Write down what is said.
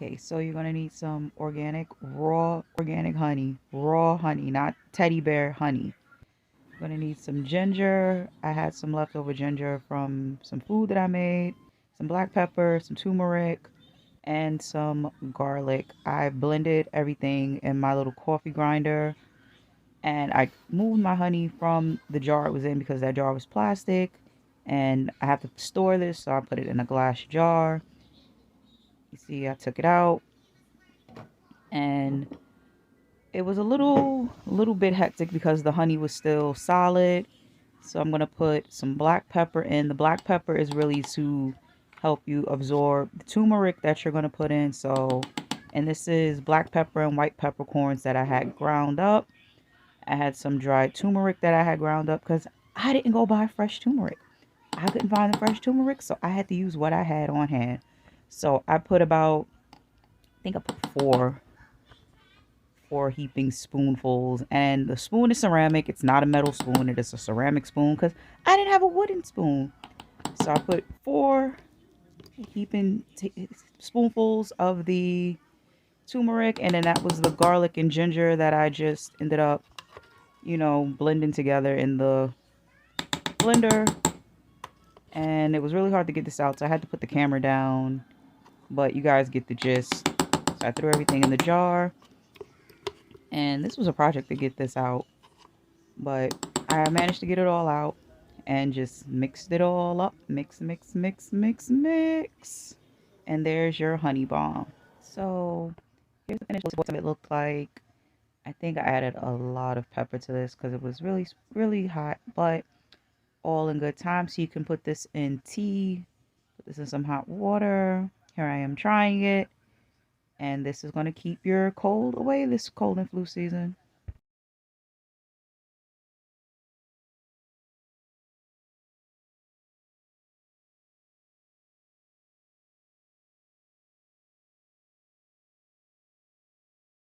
Okay, so you're gonna need some organic, raw, organic honey. Raw honey, not teddy bear honey. You're gonna need some ginger. I had some leftover ginger from some food that I made. Some black pepper, some turmeric, and some garlic. I blended everything in my little coffee grinder. And I moved my honey from the jar it was in because that jar was plastic. And I have to store this, so I put it in a glass jar. You see, I took it out and it was a little bit hectic because the honey was still solid. So I'm gonna put some black pepper in. The black pepper is really to help you absorb the turmeric that you're gonna put in. So, and this is black pepper and white peppercorns that I had ground up. I had some dried turmeric that I had ground up because I didn't go buy fresh turmeric. I couldn't find the fresh turmeric, so I had to use what I had on hand. So I put about, I think I put four heaping spoonfuls, and the spoon is ceramic. It's not a metal spoon, it is a ceramic spoon because I didn't have a wooden spoon. So I put four heaping spoonfuls of the turmeric, and then that was the garlic and ginger that I just ended up, blending together in the blender. And it was really hard to get this out, so I had to put the camera down, but you guys get the gist. So I threw everything in the jar, and this was a project to get this out, but I managed to get it all out and just mixed it all up. Mix, mix, mix, mix, mix. And there's your honey bomb. So here's the finished look, what it looked like. I think I added a lot of pepper to this because it was really, really hot, but all in good time. So you can put this in tea, put this in some hot water. Here I am trying it. And this is going to keep your cold away this cold and flu season.